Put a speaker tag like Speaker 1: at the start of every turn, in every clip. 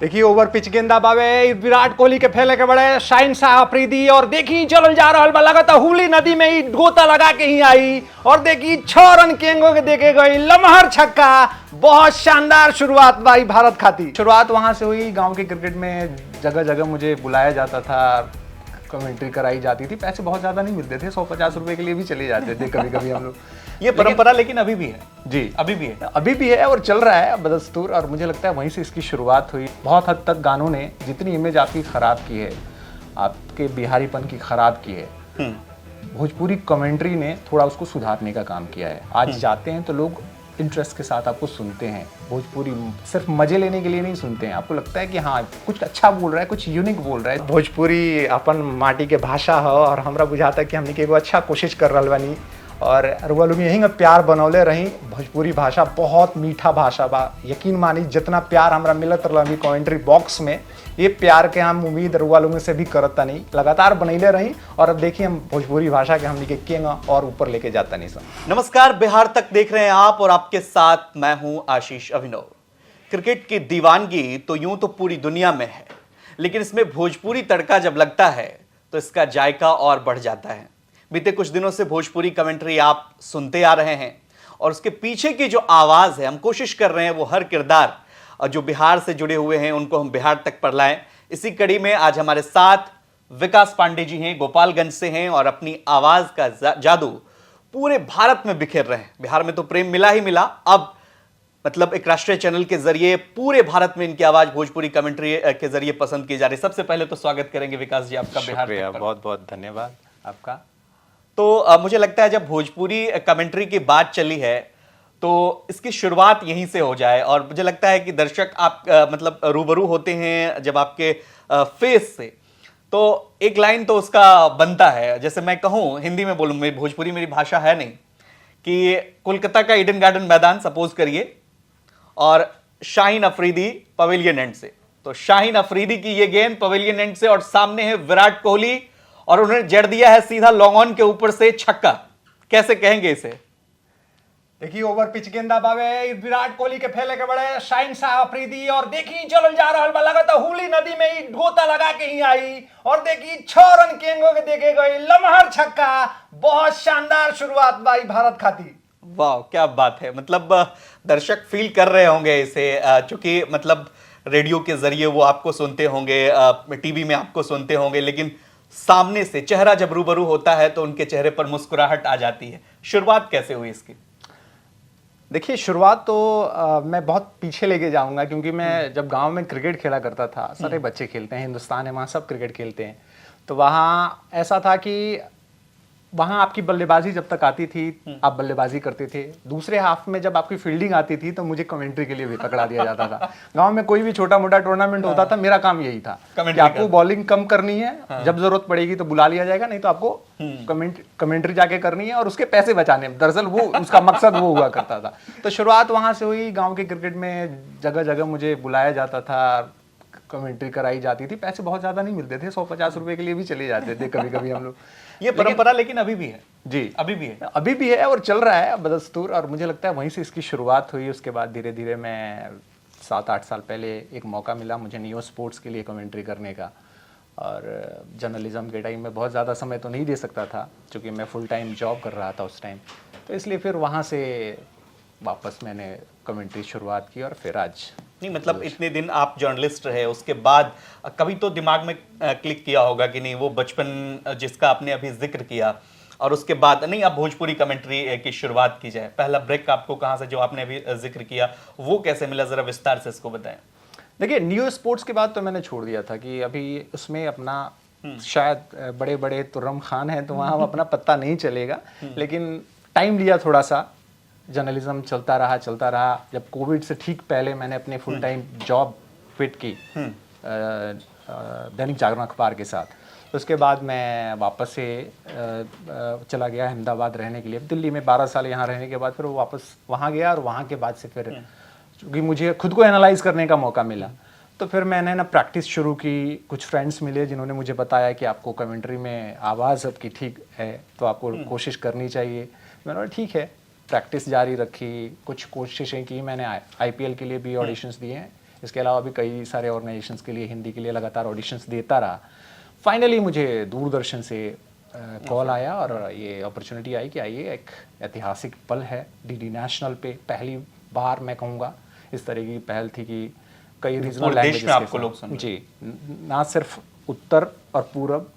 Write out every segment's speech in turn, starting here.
Speaker 1: देखिए over pitch गेंदा बावे विराट कोहली के फैले के बड़े शाहिन शाह अफरीदी और देखी चलल जा रहल बा लगता हुली नदी में ही गोता लगा के ही आई और देखी 6 रन केंगो के देके गई लमहर छक्का। बहुत शानदार शुरुआत भाई भारत खाती। शुरुआत वहां से हुई। गांव के क्रिकेट में जगह जगह मुझे बुलाया जाता था, कमेंट्री कराई जाती थी। पैसे बहुत ज्यादा नहीं मिलते थे, 150 रुपए के लिए भी चले जाते थे कभी कभी हम लोग।
Speaker 2: ये परंपरा लेकिन अभी भी है
Speaker 1: जी,
Speaker 2: अभी भी है
Speaker 1: और चल रहा है बदस्तूर। और मुझे लगता है वहीं से इसकी शुरुआत हुई। बहुत हद तक गानों ने जितनी इमेज आपकी खराब की है, आपके बिहारीपन की खराब की है, भोजपुरी कमेंट्री ने थोड़ा उसको सुधारने का काम किया है। आज जाते हैं तो लोग इंटरेस्ट के साथ आपको सुनते हैं। भोजपुरी सिर्फ मजे लेने के लिए नहीं सुनते हैं, आपको लगता है कि हाँ कुछ अच्छा बोल रहा है, कुछ यूनिक बोल रहा है। भोजपुरी अपन माटी के भाषा हो और हमरा बुझाता है कि हमने एगो अच्छा कोशिश कर रहा बानी और रुआ लोग यहीं प्यार बनौले रही। भोजपुरी भाषा बहुत मीठा भाषा बा। यकीन मानी जितना प्यार हमरा मिलत रही कमेंट्री बॉक्स में, ये प्यार के हम उम्मीद रुआ लोगों से भी करता नहीं। लगातार बनैले रही और अब देखिए हम भोजपुरी भाषा के हमने के केंगा और ऊपर लेके जाता नहीं सर।
Speaker 2: नमस्कार, बिहार तक देख रहे हैं आप और आपके साथ मैं हूं आशीष अभिनव। क्रिकेट की दीवानगी तो यूं तो पूरी दुनिया में है, लेकिन इसमें भोजपुरी तड़का जब लगता है तो इसका जायका और बढ़ जाता है। बीते कुछ दिनों से भोजपुरी कमेंट्री आप सुनते आ रहे हैं और उसके पीछे की जो आवाज है, हम कोशिश कर रहे हैं वो हर किरदार जो बिहार से जुड़े हुए हैं उनको हम बिहार तक पर लाएं। इसी कड़ी में आज हमारे साथ विकास पांडे जी हैं, गोपालगंज से हैं और अपनी आवाज का जादू पूरे भारत में बिखेर रहे हैं। बिहार में तो प्रेम मिला ही मिला, अब मतलब एक राष्ट्रीय चैनल के जरिए पूरे भारत में इनकी आवाज भोजपुरी कमेंट्री के जरिए पसंद की जा रही है। सबसे पहले तो स्वागत करेंगे विकास जी आपका बिहार तक पर।
Speaker 1: बहुत बहुत धन्यवाद आपका।
Speaker 2: तो मुझे लगता है जब भोजपुरी कमेंट्री की बात चली है तो इसकी शुरुआत यहीं से हो जाए। और मुझे लगता है कि दर्शक आप मतलब रूबरू होते हैं जब आपके फेस से, तो एक लाइन तो उसका बनता है। जैसे मैं कहूं हिंदी में बोलूं, मेरी भोजपुरी मेरी भाषा है नहीं, कि कोलकाता का ईडन गार्डन मैदान सपोज करिए और शाहीन अफरीदी पवेलियन एंड से, तो शाहीन अफरीदी की ये गेंद पवेलियन एंड से और सामने है विराट कोहली और उन्होंने जड़ दिया है सीधा लॉन्ग ऑन के ऊपर से छक्का। कैसे कहेंगे इसे?
Speaker 1: देखिए ओवर पिच गेंदा बावे विराट कोहली के फैले के बड़े शाहिन शाह अफरीदी और देखी चलल जा रहल बा लगता हुली नदी में ही गोता लगा के ही आई और देखी 6 रन केंगो के देके गई लमहर छक्का। बहुत शानदार शुरुआत भाई भारत खाती।
Speaker 2: वाह क्या बात है। मतलब दर्शक फील कर रहे होंगे इसे, चूंकि मतलब रेडियो के जरिए वो आपको सुनते होंगे, टीवी में आपको सुनते होंगे, लेकिन सामने से चेहरा जब रूबरू होता है तो उनके चेहरे पर मुस्कुराहट आ जाती है। शुरुआत कैसे हुई इसकी?
Speaker 1: देखिए शुरुआत तो मैं बहुत पीछे लेके जाऊंगा, क्योंकि मैं जब गांव में क्रिकेट खेला करता था, सारे बच्चे खेलते हैं, हिंदुस्तान है वहाँ सब क्रिकेट खेलते हैं, तो वहाँ ऐसा था कि वहाँ आपकी बल्लेबाजी जब तक आती थी आप बल्लेबाजी करते थे। दूसरे हाफ में जब आपकी फील्डिंग आती थी तो मुझे कमेंट्री के लिए भी पकड़ा दिया जाता था। गांव में कोई भी छोटा मोटा टूर्नामेंट होता था, मेरा काम यही था कि आपको बॉलिंग कम करनी है, जब जरूरत पड़ेगी तो बुला लिया जाएगा, नहीं तो आपको कमेंट्री जाके करनी है और उसके पैसे बचाने। दरअसल वो उसका मकसद वो हुआ करता था। तो शुरुआत वहां से हुई। गाँव के क्रिकेट में जगह जगह मुझे बुलाया जाता था, कमेंट्री कराई जाती थी। पैसे बहुत ज्यादा नहीं मिलते थे, 150 रुपए के लिए भी चले जाते थे कभी कभी हम लोग।
Speaker 2: ये परंपरा लेकिन अभी भी है
Speaker 1: जी,
Speaker 2: अभी भी है
Speaker 1: और चल रहा है बदस्तूर। और मुझे लगता है वहीं से इसकी शुरुआत हुई। उसके बाद धीरे धीरे मैं 7-8 साल पहले एक मौका मिला मुझे नियो स्पोर्ट्स के लिए कमेंट्री करने का। और जर्नलिज्म के टाइम में बहुत ज़्यादा समय तो नहीं दे सकता था, क्योंकि मैं फुल टाइम जॉब कर रहा था उस टाइम, तो इसलिए फिर वहाँ से वापस मैंने कमेंट्री शुरुआत की और फिर आज।
Speaker 2: नहीं मतलब इतने दिन आप जर्नलिस्ट रहे, उसके बाद कभी तो दिमाग में क्लिक किया होगा कि नहीं वो बचपन जिसका आपने अभी जिक्र किया और उसके बाद नहीं अब भोजपुरी कमेंट्री की शुरुआत की जाए। पहला ब्रेक आपको कहाँ से, जो आपने अभी जिक्र किया, वो कैसे मिला, जरा विस्तार से इसको बताएं।
Speaker 1: देखिए नियो स्पोर्ट्स के बाद तो मैंने छोड़ दिया था कि अभी उसमें अपना शायद बड़े बड़े तुर्रम खान हैं तो वहाँ अपना पत्ता नहीं चलेगा, लेकिन टाइम लिया थोड़ा सा। जर्नलिज्म चलता रहा। जब कोविड से ठीक पहले मैंने अपने फुल टाइम जॉब क्विट की दैनिक जागरण अखबार के साथ, तो उसके बाद मैं वापस से चला गया अहमदाबाद रहने के लिए। दिल्ली में 12 साल यहाँ रहने के बाद फिर वापस वहाँ गया और वहाँ के बाद से फिर क्योंकि मुझे खुद को एनालाइज करने का मौका मिला, तो फिर मैंने ना प्रैक्टिस शुरू की। कुछ फ्रेंड्स मिले जिन्होंने मुझे बताया कि आपको कमेंट्री में आवाज़ आपकी ठीक है तो आपको कोशिश करनी चाहिए। मैंने बोला ठीक है, प्रैक्टिस जारी रखी, कुछ कोशिशें की। मैंने आईपीएल के लिए भी ऑडिशंस दिए हैं, इसके अलावा भी कई सारे ऑर्गेनाइजेशंस के लिए हिंदी के लिए लगातार ऑडिशंस देता रहा। फाइनली मुझे दूरदर्शन से कॉल आया और ये अपॉर्चुनिटी आई कि आइए, एक ऐतिहासिक पल है। डीडी नेशनल पे पहली बार मैं कहूँगा इस तरह की पहल थी कि कई रीजनल
Speaker 2: देश में आपको लोग सुन
Speaker 1: जी, ना सिर्फ उत्तर और पूरब,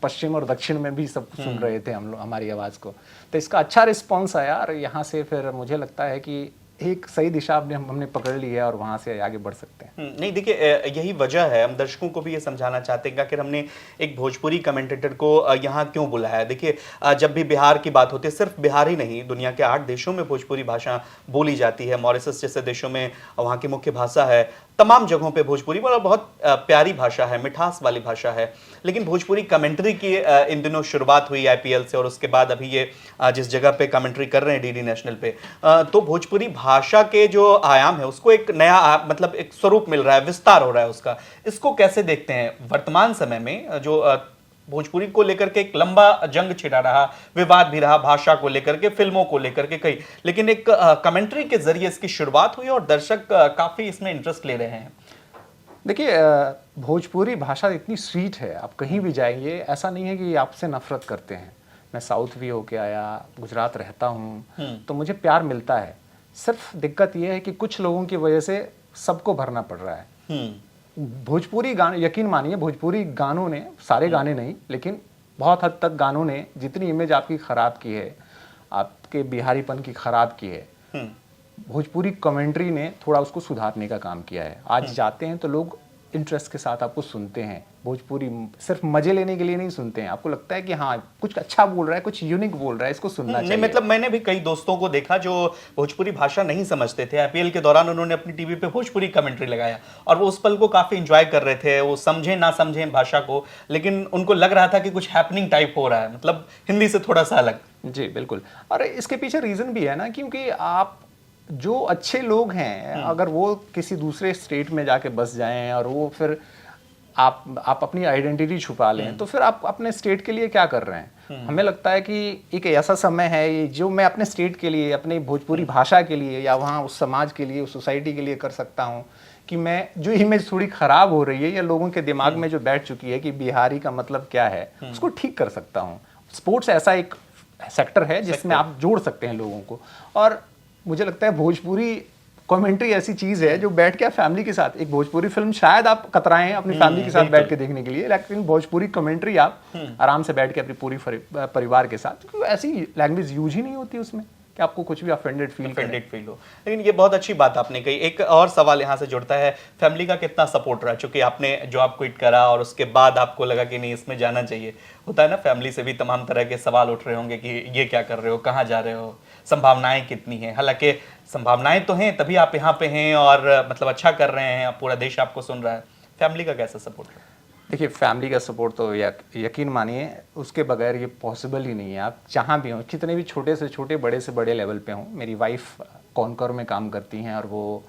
Speaker 1: पश्चिम और दक्षिण में भी सब सुन रहे थे हम लोग हमारी आवाज़ को। तो इसका अच्छा रिस्पॉन्स आया और यहाँ से फिर मुझे लगता है कि एक सही दिशा हमने पकड़ ली है और वहाँ से आगे बढ़ सकते हैं।
Speaker 2: नहीं देखिए, यही वजह है, हम दर्शकों को भी ये समझाना चाहते हैं कि आखिर हमने एक भोजपुरी कमेंटेटर को यहाँ क्यों बुलाया है। देखिए, जब भी बिहार की बात होती है, सिर्फ बिहार ही नहीं, दुनिया के 8 देशों में भोजपुरी भाषा बोली जाती है। मॉरिशस जैसे देशों में वहाँ की मुख्य भाषा है। तमाम जगहों पे भोजपुरी बहुत प्यारी भाषा है, मिठास वाली भाषा है। लेकिन भोजपुरी कमेंट्री की इन दिनों शुरुआत हुई आईपीएल से, और उसके बाद अभी ये जिस जगह पे कमेंट्री कर रहे हैं डीडी नेशनल पे, तो भोजपुरी भाषा के जो आयाम है उसको एक नया मतलब एक स्वरूप मिल रहा है, विस्तार हो रहा है उसका। इसको कैसे देखते हैं वर्तमान समय में, जो भोजपुरी को लेकर के एक लंबा जंग छिड़ा रहा, विवाद भी रहा, भाषा को लेकर के, फिल्मों को लेकर के कई, लेकिन एक कमेंट्री के जरिए इसकी शुरुआत हुई और दर्शक काफी इसमें इंटरेस्ट ले रहे हैं।
Speaker 1: देखिए, भोजपुरी भाषा इतनी स्वीट है, आप कहीं भी जाएंगे ऐसा नहीं है कि आपसे नफरत करते हैं। मैं साउथ भी होके आया, गुजरात रहता हूँ, तो मुझे प्यार मिलता है। सिर्फ दिक्कत यह है कि कुछ लोगों की वजह से सबको भरना पड़ रहा है। भोजपुरी गाने, यकीन मानिए, भोजपुरी गानों ने, सारे गाने नहीं लेकिन बहुत हद तक गानों ने जितनी इमेज आपकी खराब की है, आपके बिहारीपन की खराब की है, भोजपुरी कमेंट्री ने थोड़ा उसको सुधारने का काम किया है। आज जाते हैं तो लोग इंटरेस्ट के साथ आपको सुनते हैं। भोजपुरी सिर्फ मजे लेने के लिए नहीं सुनते हैं, आपको लगता है कि हाँ कुछ अच्छा बोल रहा है, कुछ यूनिक बोल रहा है, इसको सुनना चाहिए।
Speaker 2: मतलब मैंने भी कई दोस्तों को देखा जो भोजपुरी भाषा नहीं समझते थे, आईपीएल के दौरान उन्होंने अपनी टीवी पे भोजपुरी कमेंट्री लगाया और वो उस पल को काफी एंजॉय कर रहे थे। वो समझे ना समझे भाषा को, लेकिन उनको लग रहा था कि कुछ हैपनिंग टाइप हो रहा है, मतलब हिंदी से थोड़ा सा अलग।
Speaker 1: जी बिल्कुल, और इसके पीछे रीजन भी है ना, क्योंकि आप जो अच्छे लोग हैं अगर वो किसी दूसरे स्टेट में जाके बस जाएं और वो फिर आप अपनी आइडेंटिटी छुपा लें, तो फिर आप अपने स्टेट के लिए क्या कर रहे हैं। हमें लगता है कि एक ऐसा समय है जो मैं अपने स्टेट के लिए, अपनी भोजपुरी भाषा के लिए, या वहाँ उस समाज के लिए, उस सोसाइटी के लिए कर सकता हूँ कि मैं जो इमेज थोड़ी खराब हो रही है या लोगों के दिमाग में जो बैठ चुकी है कि बिहारी का मतलब क्या है, उसको ठीक कर सकता हूँ। स्पोर्ट्स ऐसा एक सेक्टर है जिसमें आप जोड़ सकते हैं लोगों को, और मुझे लगता है भोजपुरी कमेंट्री ऐसी चीज है जो बैठ के फैमिली के साथ, एक भोजपुरी फिल्म शायद आप कतराएं अपनी फैमिली के साथ बैठ के देखने के लिए, लेकिन भोजपुरी कमेंट्री आप आराम से बैठ के अपनी पूरी परिवार के साथ, क्योंकि ऐसी लैंग्वेज यूज ही नहीं होती उसमें कि आपको कुछ भी ऑफेंडेड फील
Speaker 2: हो। लेकिन ये बहुत अच्छी बात आपने कही। एक और सवाल यहाँ से जुड़ता है, फैमिली का कितना सपोर्ट रहा, चूंकि आपने जॉब क्विट करा और उसके बाद आपको लगा कि नहीं इसमें जाना चाहिए। होता है ना, फैमिली से भी तमाम तरह के सवाल उठ रहे होंगे कि ये क्या कर रहे हो, कहाँ जा रहे हो, संभावनाएं कितनी हैं। हालांकि संभावनाएं तो हैं, तभी आप यहाँ पे हैं और मतलब अच्छा कर रहे हैं, पूरा देश आपको सुन रहा है। फैमिली का कैसा सपोर्ट है?
Speaker 1: देखिए, फैमिली का सपोर्ट तो यकीन मानिए उसके बगैर ये पॉसिबल ही नहीं है। आप जहाँ भी हों, कितने भी छोटे से छोटे, बड़े से बड़े लेवल पे हों। मेरी वाइफ कॉनकर में काम करती हैं, और वो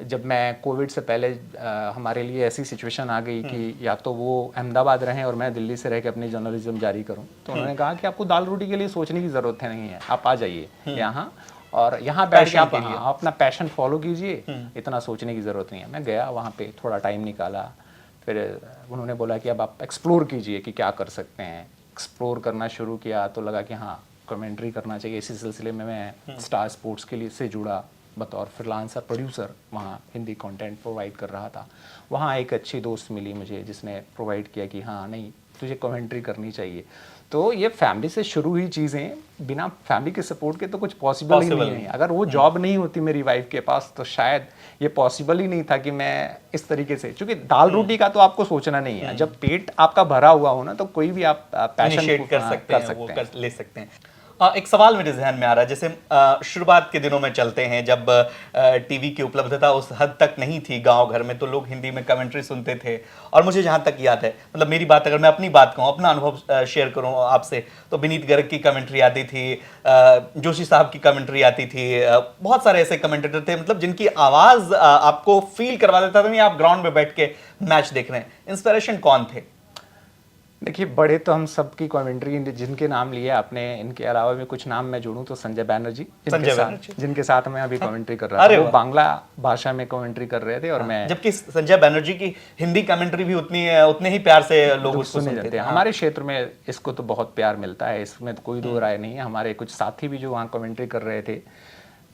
Speaker 1: जब मैं कोविड से पहले हमारे लिए ऐसी सिचुएशन आ गई कि या तो वो अहमदाबाद रहें और मैं दिल्ली से रह के अपनी जर्नलिज्म जारी करूं, तो उन्होंने कहा कि आपको दाल रोटी के लिए सोचने की ज़रूरत नहीं है, आप आ जाइए यहाँ और यहाँ बैठ के आप अपना पैशन फॉलो कीजिए, इतना सोचने की ज़रूरत नहीं है। मैं गया वहाँ पे, थोड़ा टाइम निकाला, फिर उन्होंने बोला कि अब आप एक्सप्लोर कीजिए कि क्या कर सकते हैं। एक्सप्लोर करना शुरू किया तो लगा कि हाँ कमेंट्री करना चाहिए। इसी सिलसिले में मैं स्टार स्पोर्ट्स के लिए से जुड़ा, बतौर फ्रीलांसर प्रोड्यूसर वहाँ हिंदी कंटेंट प्रोवाइड कर रहा था। वहाँ एक अच्छी दोस्त मिली मुझे जिसने प्रोवाइड किया कि हाँ नहीं, तुझे कमेंट्री करनी चाहिए। तो ये फैमिली से शुरू हुई चीज़ें, बिना फैमिली के सपोर्ट के तो कुछ पॉसिबल ही नहीं है। अगर वो जॉब नहीं होती मेरी वाइफ के पास तो शायद ये पॉसिबल ही नहीं था कि मैं इस तरीके से, क्योंकि दाल रोटी का तो आपको सोचना नहीं है। जब पेट आपका भरा हुआ हो ना, तो कोई भी आप पैशन
Speaker 2: कर सकते हैं, वो कर ले सकते हैं। एक सवाल मेरे जहन में आ रहा है, जैसे शुरुआत के दिनों में चलते हैं जब टीवी की उपलब्धता उस हद तक नहीं थी गांव घर में, तो लोग हिंदी में कमेंट्री सुनते थे। और मुझे जहां तक याद है, मतलब मेरी बात, अगर मैं अपनी बात कहूँ, अपना अनुभव शेयर करूँ आपसे, तो विनीत गर्ग की कमेंट्री आती थी, जोशी साहब की कमेंट्री आती थी, बहुत सारे ऐसे कमेंटेटर थे मतलब जिनकी आवाज़ आपको फील करवा देता था नहीं आप ग्राउंड में बैठ के मैच देख रहे हैं। इंस्पिरेशन कौन थे?
Speaker 1: देखिए, बड़े तो हम सबकी कमेंट्री जिनके नाम लिए आपने, इनके अलावा भी कुछ नाम मैं जोड़ूं तो संजय बैनर्जी, जिनके साथ मैं अभी कमेंट्री कर रहा था। वो बांग्ला भाषा में कमेंट्री कर रहे थे और मैं,
Speaker 2: जबकि संजय बैनर्जी की हिंदी कमेंट्री भी उतने ही प्यार से लोग उसको सुनते
Speaker 1: हैं। हमारे क्षेत्र में इसको तो बहुत प्यार मिलता है, इसमें तो कोई दो राय नहीं है। हमारे कुछ साथी भी जो वहाँ कमेंट्री कर रहे थे,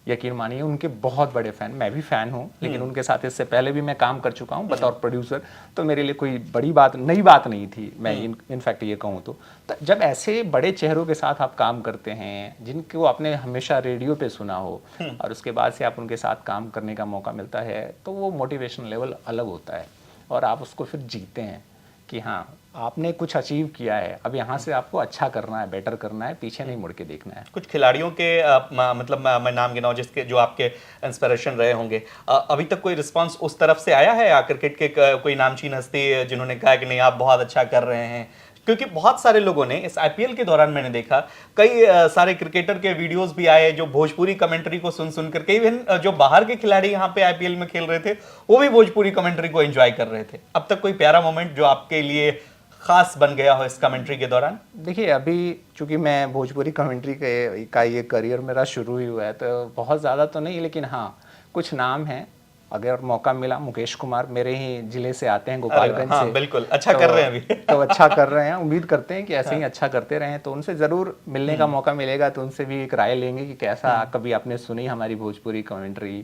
Speaker 1: यकीन मानिए उनके बहुत बड़े फैन, मैं भी फैन हूँ, लेकिन उनके साथ इससे पहले भी मैं काम कर चुका हूँ बतौर प्रोड्यूसर, तो मेरे लिए कोई बड़ी बात, नई बात नहीं थी। मैं इनफैक्ट ये कहूँ तो जब ऐसे बड़े चेहरों के साथ आप काम करते हैं जिनको आपने हमेशा रेडियो पे सुना हो और उसके बाद से आप उनके साथ काम करने का मौका मिलता है, तो वो मोटिवेशन लेवल अलग होता है और आप उसको फिर जीते हैं कि हाँ, आपने कुछ अचीव किया है, अब यहाँ से आपको अच्छा करना है, बेटर करना है, पीछे नहीं मुड़ के देखना है।
Speaker 2: कुछ खिलाड़ियों के मतलब मैं नाम गिनाऊं जिसके जो आपके इंस्पिरेशन रहे होंगे, अभी तक कोई रिस्पांस उस तरफ से आया है या क्रिकेट के कोई नामचीन हस्ती जिन्होंने कहा कि नहीं आप बहुत अच्छा कर रहे हैं? क्योंकि बहुत सारे लोगों ने इस आईपीएल के दौरान मैंने देखा कई सारे क्रिकेटर के वीडियोस भी आए जो भोजपुरी कमेंट्री को सुन सुन करके, इवन जो बाहर के खिलाड़ी यहाँ पे आईपीएल में खेल रहे थे वो भी भोजपुरी कमेंट्री को एंजॉय कर रहे थे। अब तक कोई प्यारा मोमेंट जो आपके लिए खास बन गया हो इस कमेंट्री के दौरान?
Speaker 1: देखिए, अभी चूंकि मैं भोजपुरी कमेंट्री का ये करियर मेरा शुरू ही हुआ है, तो बहुत ज़्यादा तो नहीं, लेकिन हाँ कुछ नाम हैं। अगर मौका मिला, मुकेश कुमार मेरे ही जिले से आते हैं, गोपालगंज से।
Speaker 2: बिल्कुल अच्छा कर रहे हैं अभी।
Speaker 1: तो अच्छा कर रहे हैं, उम्मीद करते हैं कि ऐसे ही अच्छा करते रहें। तो उनसे ज़रूर मिलने का मौका मिलेगा, तो उनसे भी एक राय लेंगे कि कैसा कभी आपने सुनी हमारी भोजपुरी कमेंट्री।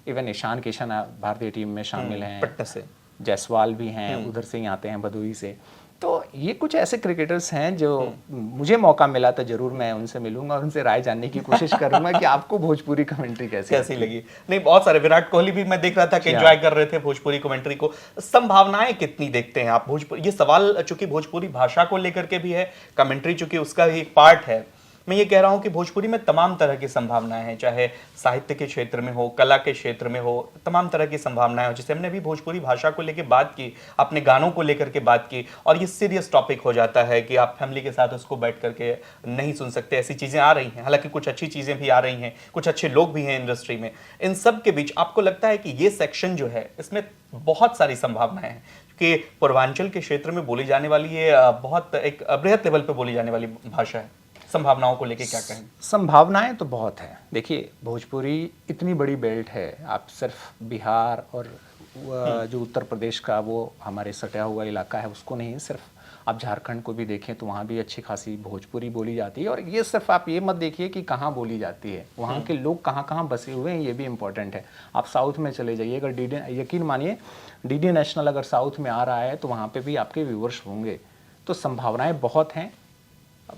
Speaker 1: इवन ईशान किशन भारतीय टीम में शामिल हैं,
Speaker 2: पटना से
Speaker 1: जायसवाल भी हैं, उधर से ही आते हैं, भदोही से। तो ये कुछ ऐसे क्रिकेटर्स हैं जो मुझे मौका मिला तो जरूर मैं उनसे मिलूंगा और उनसे राय जानने की कोशिश करूंगा कि आपको भोजपुरी कमेंट्री कैसी
Speaker 2: लगी। नहीं, बहुत सारे, विराट कोहली भी मैं देख रहा था कि एंजॉय कर रहे थे भोजपुरी कमेंट्री को। संभावनाएं कितनी देखते हैं आप भोजपुरी? ये सवाल चूंकि भोजपुरी भाषा को लेकर के भी है, कमेंट्री चूंकि उसका ही एक पार्ट है, मैं ये कह रहा हूं कि भोजपुरी में तमाम तरह की संभावनाएं हैं, चाहे साहित्य के क्षेत्र में हो, कला के क्षेत्र में हो, तमाम तरह की संभावनाएं हो। जैसे हमने भी भोजपुरी भाषा को लेकर बात की, अपने गानों को लेकर के बात की, और ये सीरियस टॉपिक हो जाता है कि आप फैमिली के साथ उसको बैठ करके नहीं सुन सकते, ऐसी चीजें आ रही हैं। हालांकि कुछ अच्छी चीजें भी आ रही हैं, कुछ अच्छे लोग भी हैं इंडस्ट्री में। इन सब के बीच आपको लगता है कि ये सेक्शन जो है इसमें बहुत सारी संभावनाएं हैं कि पूर्वांचल के क्षेत्र में बोली जाने वाली ये बहुत एक बृहद लेवल पर बोली जाने वाली भाषा है। संभावनाओं को लेके क्या कहें?
Speaker 1: संभावनाएं तो बहुत है। देखिए, भोजपुरी इतनी बड़ी बेल्ट है, आप सिर्फ बिहार और जो उत्तर प्रदेश का वो हमारे सटा हुआ इलाका है उसको नहीं, सिर्फ आप झारखंड को भी देखें तो वहाँ भी अच्छी खासी भोजपुरी बोली जाती है। और ये सिर्फ आप ये मत देखिए कि कहाँ बोली जाती है, वहाँ के लोग कहाँ कहाँ बसे हुए हैं, ये भी इम्पोर्टेंट है। आप साउथ में चले जाइए, अगर यकीन मानिए डीडी नेशनल अगर साउथ में आ रहा है तो वहाँ पर भी आपके व्यूवर्स होंगे। तो संभावनाएँ बहुत हैं।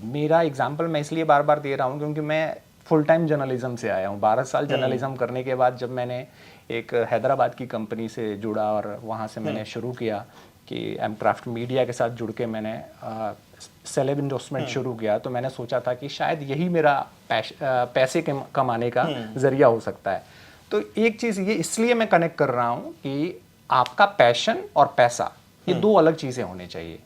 Speaker 1: मेरा एग्जाम्पल मैं इसलिए बार बार दे रहा हूँ क्योंकि मैं फुल टाइम जर्नलिज्म से आया हूँ। 12 साल जर्नलिज्म करने के बाद जब मैंने एक हैदराबाद की कंपनी से जुड़ा और वहाँ से मैंने शुरू किया कि एमक्राफ्ट मीडिया के साथ जुड़ के मैंने सेलेब इंडोर्समेंट शुरू किया, तो मैंने सोचा था कि शायद यही मेरा पैसे कमाने का जरिया हो सकता है। तो एक चीज़ ये इसलिए मैं कनेक्ट कर रहा हूँ कि आपका पैशन और पैसा ये दो अलग चीज़ें होनी चाहिए।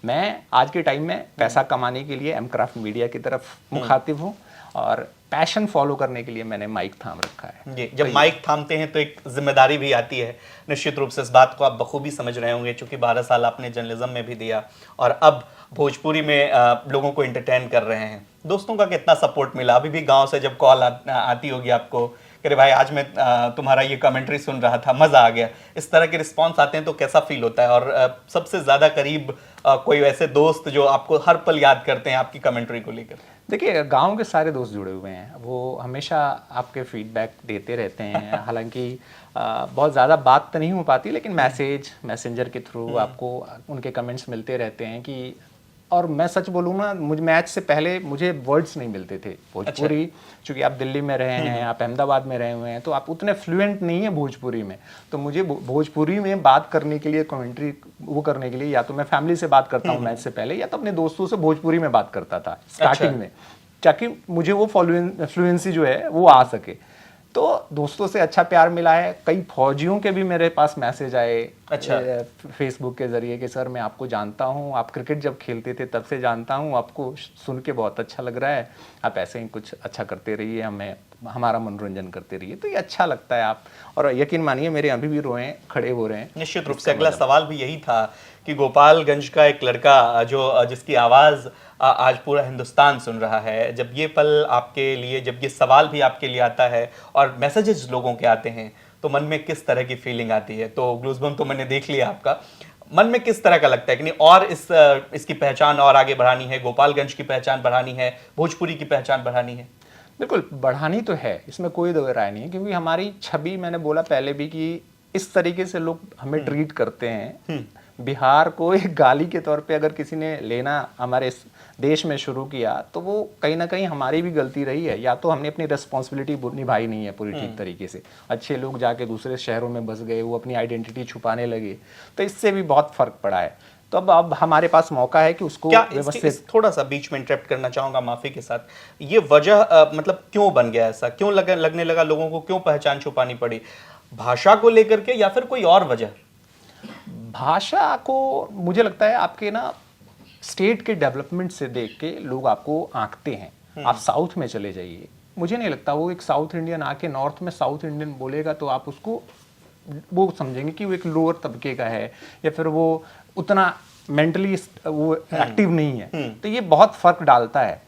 Speaker 1: मैं आज के टाइम में पैसा कमाने के लिए एमक्राफ्ट मीडिया की तरफ मुखातिब हूँ और पैशन फॉलो करने के लिए मैंने माइक थाम रखा है।
Speaker 2: जी, जब माइक थामते हैं तो एक जिम्मेदारी भी आती है। निश्चित रूप से इस बात को आप बखूबी समझ रहे होंगे, चूंकि 12 साल आपने जर्नलिज्म में भी दिया और अब भोजपुरी में लोगों को एंटरटेन कर रहे हैं। दोस्तों का कितना सपोर्ट मिला? अभी भी गाँव से जब कॉल आती होगी आपको, अरे भाई आज मैं तुम्हारा ये कमेंट्री सुन रहा था, मजा आ गया, इस तरह के रिस्पांस आते हैं तो कैसा फील होता है? और सबसे ज्यादा करीब कोई ऐसे दोस्त जो आपको हर पल याद करते हैं आपकी कमेंट्री को लेकर?
Speaker 1: देखिए, गांव के सारे दोस्त जुड़े हुए हैं, वो हमेशा आपके फीडबैक देते रहते हैं। हालांकि बहुत ज़्यादा बात तो नहीं हो पाती, लेकिन मैसेंजर के थ्रू आपको उनके कमेंट्स मिलते रहते हैं कि, और मैं सच बोलूँ ना, मुझे मैच से पहले मुझे वर्ड्स नहीं मिलते थे भोजपुरी। चूँकि आप दिल्ली में रहे हैं, आप अहमदाबाद में रहे हुए हैं, तो आप उतने फ्लुएंट नहीं है भोजपुरी में। तो मुझे भोजपुरी में बात करने के लिए, कमेंट्री वो करने के लिए, या तो मैं फैमिली से बात करता हूँ मैच से पहले, या तो अपने दोस्तों से भोजपुरी में बात करता था स्टार्टिंग में, ताकि मुझे वो फ्लुएंसी जो है वो आ सके। तो दोस्तों से अच्छा प्यार मिला है। कई फौजियों के भी मेरे पास मैसेज आए
Speaker 2: अच्छा।
Speaker 1: फेसबुक के जरिए कि सर मैं आपको जानता हूँ, आप क्रिकेट जब खेलते थे तब से जानता हूँ, आपको सुन के बहुत अच्छा लग रहा है, आप ऐसे ही कुछ अच्छा करते रहिए, हमें हमारा मनोरंजन करते रहिए। तो ये अच्छा लगता है आप, और यकीन मानिए मेरे अभी भी रोए खड़े हो रहे हैं।
Speaker 2: निश्चित रूप से अगला सवाल भी यही था कि गोपालगंज का एक लड़का जो जिसकी आवाज आज पूरा हिंदुस्तान सुन रहा है, जब ये पल आपके लिए, जब ये सवाल भी आपके लिए आता है और मैसेजेस लोगों के आते हैं, तो मन में किस तरह की फीलिंग आती है? तो ग्लूज़बम्प तो मैंने देख लिया आपका, मन में किस तरह का लगता है कि नहीं और इसकी पहचान और आगे बढ़ानी है, गोपालगंज की पहचान बढ़ानी है, भोजपुरी की पहचान बढ़ानी है?
Speaker 1: बिल्कुल बढ़ानी तो है, इसमें कोई दो राय नहीं है, क्योंकि हमारी छवि, मैंने बोला पहले भी कि इस तरीके से लोग हमें ट्रीट करते हैं। बिहार को एक गाली के तौर पे अगर किसी ने लेना हमारे इस देश में शुरू किया, तो वो कहीं ना कहीं हमारी भी गलती रही है, या तो हमने अपनी रिस्पॉन्सिबिलिटी निभाई नहीं है पूरी ठीक तरीके से। अच्छे लोग जाके दूसरे शहरों में बस गए, वो अपनी आइडेंटिटी छुपाने लगे, तो इससे भी बहुत फर्क पड़ा है। तो अब हमारे पास मौका है कि उसको व्यवस्थित।
Speaker 2: थोड़ा सा बीच में इंटरप्ट करना चाहूंगा माफी के साथ, ये वजह मतलब क्यों बन गया ऐसा, क्यों लगने लगा लोगों को, क्यों पहचान छुपानी पड़ी? भाषा को लेकर के या फिर कोई और वजह?
Speaker 1: भाषा को मुझे लगता है आपके ना स्टेट के डेवलपमेंट से देख के लोग आपको आंकते हैं। आप साउथ में चले जाइए, मुझे नहीं लगता वो एक साउथ इंडियन आके नॉर्थ में साउथ इंडियन बोलेगा तो आप उसको वो समझेंगे कि वो एक लोअर तबके का है, या फिर वो उतना मेंटली वो एक्टिव नहीं है। तो ये बहुत फर्क डालता है।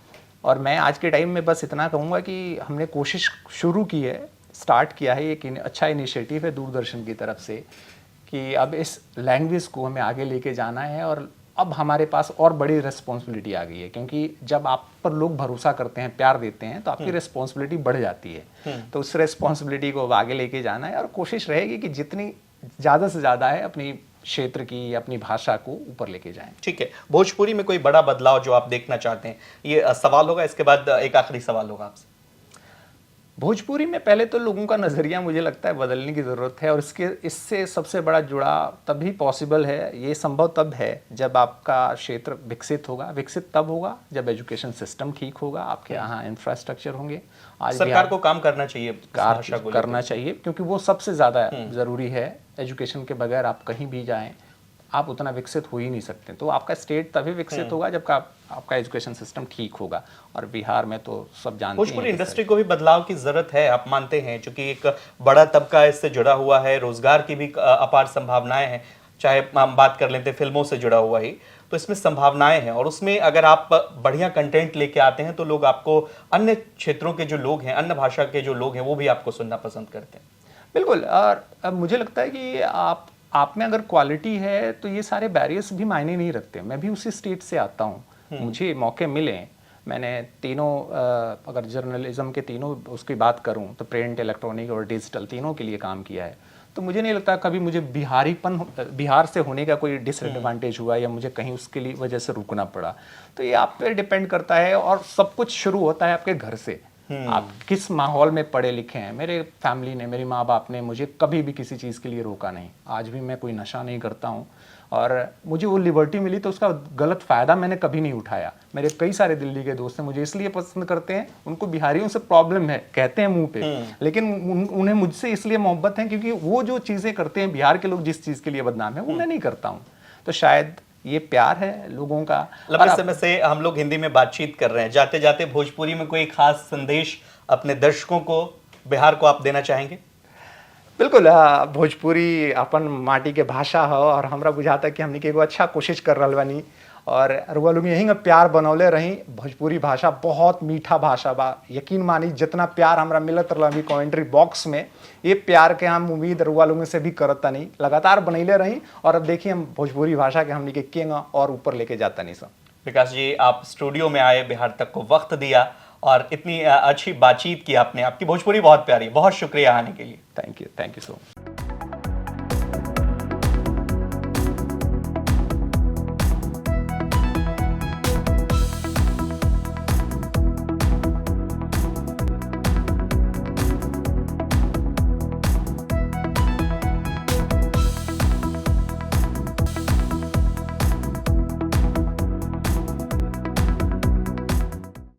Speaker 1: और मैं आज के टाइम में बस इतना कहूँगा कि हमने कोशिश शुरू की है, स्टार्ट किया है, एक अच्छा इनिशिएटिव है दूरदर्शन की तरफ से कि अब इस लैंग्वेज को हमें आगे लेके जाना है। और अब हमारे पास और बड़ी रिस्पॉन्सिबिलिटी आ गई है, क्योंकि जब आप पर लोग भरोसा करते हैं, प्यार देते हैं, तो आपकी रिस्पॉन्सिबिलिटी बढ़ जाती है। तो उस रिस्पॉन्सिबिलिटी को आगे लेके जाना है, और कोशिश रहेगी कि जितनी ज़्यादा से ज़्यादा है अपनी क्षेत्र की या अपनी भाषा को ऊपर लेके जाएं।
Speaker 2: ठीक है, भोजपुरी में कोई बड़ा बदलाव जो आप देखना चाहते हैं, ये सवाल होगा, इसके बाद एक आखिरी सवाल होगा आपसे।
Speaker 1: भोजपुरी में पहले तो लोगों का नज़रिया मुझे लगता है बदलने की ज़रूरत है, और इससे सबसे बड़ा जुड़ाव तभी पॉसिबल है, ये संभव तब है जब आपका क्षेत्र विकसित होगा। विकसित तब होगा जब एजुकेशन सिस्टम ठीक होगा, आपके यहाँ इंफ्रास्ट्रक्चर होंगे। आज
Speaker 2: सरकार को काम करना चाहिए,
Speaker 1: करना चाहिए, क्योंकि वो सबसे ज़्यादा ज़रूरी है। एजुकेशन के बगैर आप कहीं भी जाएं, आप उतना विकसित हो ही नहीं सकते। तो आपका स्टेट तभी विकसित होगा जब आपका एजुकेशन सिस्टम ठीक होगा। और बिहार में तो सब जानते हैं,
Speaker 2: भोजपुरी इंडस्ट्री को भी बदलाव की जरूरत है, आप मानते हैं? क्योंकि एक बड़ा तबका इससे जुड़ा हुआ है, रोजगार की भी अपार संभावनाएं हैं, चाहे हम बात कर लेते हैं फिल्मों से जुड़ा हुआ ही, तो इसमें संभावनाएं हैं। और उसमें अगर आप बढ़िया कंटेंट लेके आते हैं तो लोग आपको, अन्य क्षेत्रों के जो लोग हैं, अन्य भाषा के जो लोग हैं, वो भी आपको सुनना पसंद करते हैं।
Speaker 1: बिल्कुल। और अब मुझे लगता है कि आप में अगर क्वालिटी है तो ये सारे बैरियर्स भी मायने नहीं रखते। मैं भी उसी स्टेट से आता हूँ, मुझे मौके मिले, मैंने तीनों अगर जर्नलिज्म के तीनों उसकी बात करूँ तो प्रिंट, इलेक्ट्रॉनिक और डिजिटल तीनों के लिए काम किया है। तो मुझे नहीं लगता कभी मुझे बिहार से होने का कोई डिसएडवांटेज हुआ या मुझे कहीं उसके लिए वजह से रुकना पड़ा। तो ये आप पे डिपेंड करता है, और सब कुछ शुरू होता है आपके घर से। आप किस माहौल में पढ़े लिखे हैं। मेरे फैमिली ने, मेरे माँ बाप ने मुझे कभी भी किसी चीज़ के लिए रोका नहीं। आज भी मैं कोई नशा नहीं करता हूँ, और मुझे वो लिबर्टी मिली तो उसका गलत फ़ायदा मैंने कभी नहीं उठाया। मेरे कई सारे दिल्ली के दोस्त हैं, मुझे इसलिए पसंद करते हैं, उनको बिहारियों से प्रॉब्लम है कहते हैं मुंह पे, लेकिन उन्हें मुझसे इसलिए मोहब्बत है क्योंकि वो जो चीज़ें करते हैं, बिहार के लोग जिस चीज़ के लिए बदनाम है, वो मैं नहीं करता हूँ। तो शायद ये प्यार है लोगों का।
Speaker 2: लंबे समय से हम लोग हिंदी में बातचीत कर रहे हैं, जाते जाते भोजपुरी में कोई खास संदेश अपने दर्शकों को, बिहार को आप देना चाहेंगे?
Speaker 1: बिल्कुल। भोजपुरी अपन माटी के भाषा हो, और हमरा बुझाता कि हमने एगो अच्छा कोशिश कर रहा बानी, और रुआ लोग यहीं प्यार बनौले रही। भोजपुरी भाषा बहुत मीठा भाषा बा, यकीन मानी जितना प्यार हमरा मिलत रहा अभी कमेंट्री बॉक्स में, ये प्यार के हम उम्मीद रुआ लोगों से भी करता नहीं, लगातार बनैले रही। और अब देखिए हम भोजपुरी भाषा के हमने के केंगा और ऊपर लेके जाता नहीं सब।
Speaker 2: विकास जी, आप स्टूडियो में आए, बिहार तक को वक्त दिया और इतनी अच्छी बातचीत की आपने। आपकी भोजपुरी बहुत प्यारी, बहुत शुक्रिया आने के लिए।
Speaker 1: Thank you so much.